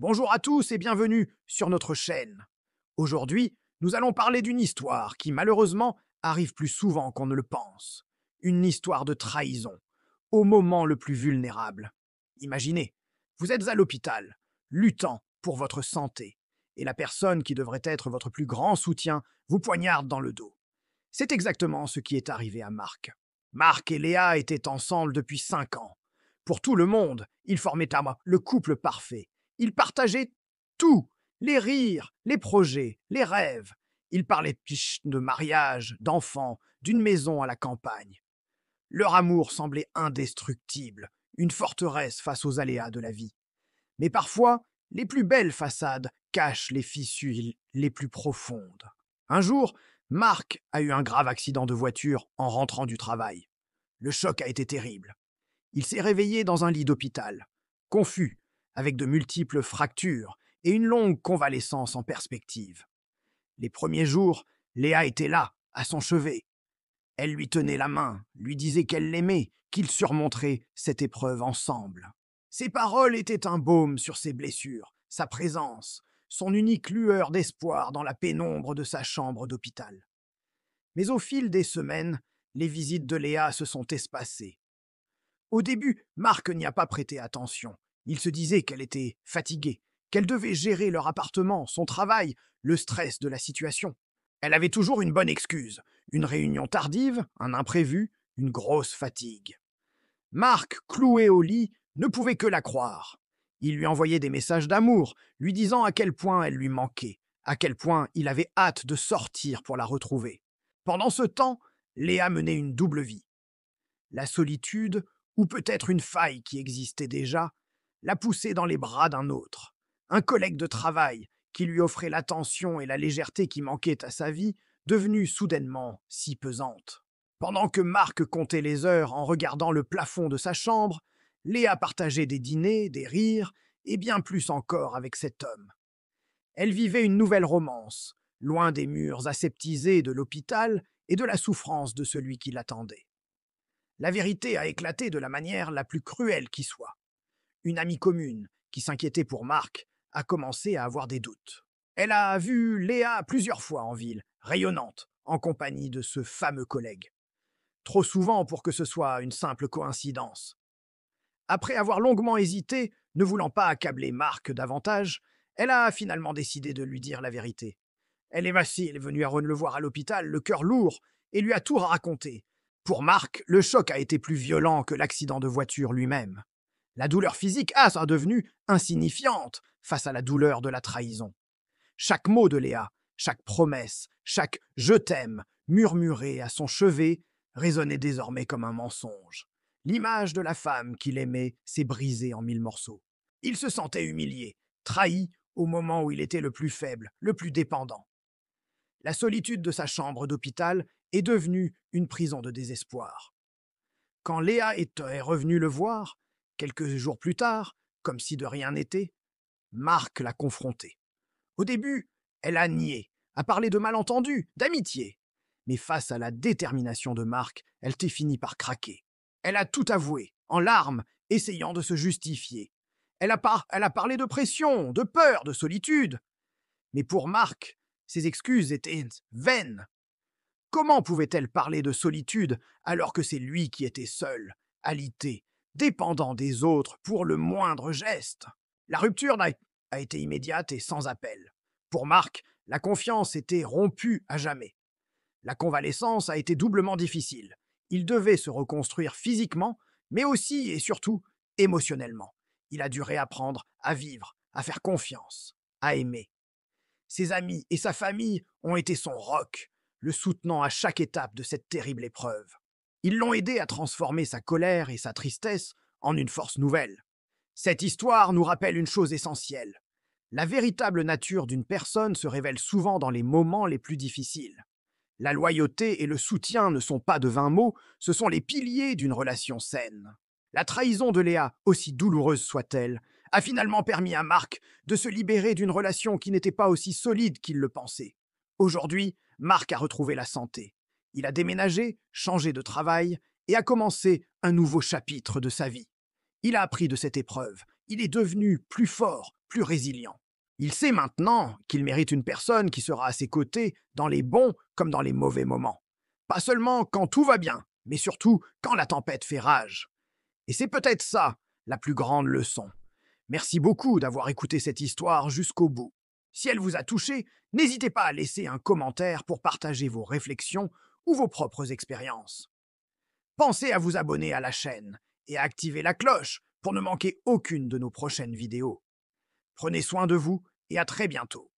Bonjour à tous et bienvenue sur notre chaîne. Aujourd'hui, nous allons parler d'une histoire qui malheureusement arrive plus souvent qu'on ne le pense. Une histoire de trahison, au moment le plus vulnérable. Imaginez, vous êtes à l'hôpital, luttant pour votre santé, et la personne qui devrait être votre plus grand soutien vous poignarde dans le dos. C'est exactement ce qui est arrivé à Marc. Marc et Léa étaient ensemble depuis 5 ans. Pour tout le monde, ils formaient le couple parfait. Ils partageaient tout, les rires, les projets, les rêves. Ils parlaient de mariage, d'enfants, d'une maison à la campagne. Leur amour semblait indestructible, une forteresse face aux aléas de la vie. Mais parfois, les plus belles façades cachent les fissures les plus profondes. Un jour, Marc a eu un grave accident de voiture en rentrant du travail. Le choc a été terrible. Il s'est réveillé dans un lit d'hôpital, confus, avec de multiples fractures et une longue convalescence en perspective. Les premiers jours, Léa était là, à son chevet. Elle lui tenait la main, lui disait qu'elle l'aimait, qu'ils surmonteraient cette épreuve ensemble. Ses paroles étaient un baume sur ses blessures, sa présence, son unique lueur d'espoir dans la pénombre de sa chambre d'hôpital. Mais au fil des semaines, les visites de Léa se sont espacées. Au début, Marc n'y a pas prêté attention. Il se disait qu'elle était fatiguée, qu'elle devait gérer leur appartement, son travail, le stress de la situation. Elle avait toujours une bonne excuse, une réunion tardive, un imprévu, une grosse fatigue. Marc, cloué au lit, ne pouvait que la croire. Il lui envoyait des messages d'amour, lui disant à quel point elle lui manquait, à quel point il avait hâte de sortir pour la retrouver. Pendant ce temps, Léa menait une double vie. La solitude, ou peut-être une faille qui existait déjà, la poussait dans les bras d'un autre. Un collègue de travail qui lui offrait l'attention et la légèreté qui manquaient à sa vie, devenue soudainement si pesante. Pendant que Marc comptait les heures en regardant le plafond de sa chambre, Léa partageait des dîners, des rires, et bien plus encore avec cet homme. Elle vivait une nouvelle romance, loin des murs aseptisés de l'hôpital et de la souffrance de celui qui l'attendait. La vérité a éclaté de la manière la plus cruelle qui soit. Une amie commune, qui s'inquiétait pour Marc, a commencé à avoir des doutes. Elle a vu Léa plusieurs fois en ville, rayonnante, en compagnie de ce fameux collègue. Trop souvent pour que ce soit une simple coïncidence. Après avoir longuement hésité, ne voulant pas accabler Marc davantage, elle a finalement décidé de lui dire la vérité. Elle est venue à le voir à l'hôpital, le cœur lourd, et lui a tout raconté. Pour Marc, le choc a été plus violent que l'accident de voiture lui-même. La douleur physique a devenue insignifiante face à la douleur de la trahison. Chaque mot de Léa, chaque promesse, chaque «je t'aime» murmuré à son chevet résonnait désormais comme un mensonge. L'image de la femme qu'il aimait s'est brisée en 1000 morceaux. Il se sentait humilié, trahi au moment où il était le plus faible, le plus dépendant. La solitude de sa chambre d'hôpital est devenue une prison de désespoir. Quand Léa est revenue le voir, quelques jours plus tard, comme si de rien n'était, Marc l'a confrontée. Au début, elle a nié, a parlé de malentendus, d'amitié. Mais face à la détermination de Marc, elle t'est fini par craquer. Elle a tout avoué, en larmes, essayant de se justifier. Elle a parlé de pression, de peur, de solitude. Mais pour Marc, ses excuses étaient vaines. Comment pouvait-elle parler de solitude alors que c'est lui qui était seul, alité, dépendant des autres pour le moindre geste? La rupture a été immédiate et sans appel. Pour Marc, la confiance était rompue à jamais. La convalescence a été doublement difficile. Il devait se reconstruire physiquement, mais aussi et surtout émotionnellement. Il a dû réapprendre à vivre, à faire confiance, à aimer. Ses amis et sa famille ont été son roc, le soutenant à chaque étape de cette terrible épreuve. Ils l'ont aidé à transformer sa colère et sa tristesse en une force nouvelle. Cette histoire nous rappelle une chose essentielle. La véritable nature d'une personne se révèle souvent dans les moments les plus difficiles. La loyauté et le soutien ne sont pas de vains mots, ce sont les piliers d'une relation saine. La trahison de Léa, aussi douloureuse soit-elle, a finalement permis à Marc de se libérer d'une relation qui n'était pas aussi solide qu'il le pensait. Aujourd'hui, Marc a retrouvé la santé. Il a déménagé, changé de travail et a commencé un nouveau chapitre de sa vie. Il a appris de cette épreuve. Il est devenu plus fort, plus résilient. Il sait maintenant qu'il mérite une personne qui sera à ses côtés dans les bons comme dans les mauvais moments. Pas seulement quand tout va bien, mais surtout quand la tempête fait rage. Et c'est peut-être ça, la plus grande leçon. Merci beaucoup d'avoir écouté cette histoire jusqu'au bout. Si elle vous a touché, n'hésitez pas à laisser un commentaire pour partager vos réflexions ou vos propres expériences. Pensez à vous abonner à la chaîne et à activer la cloche pour ne manquer aucune de nos prochaines vidéos. Prenez soin de vous et à très bientôt.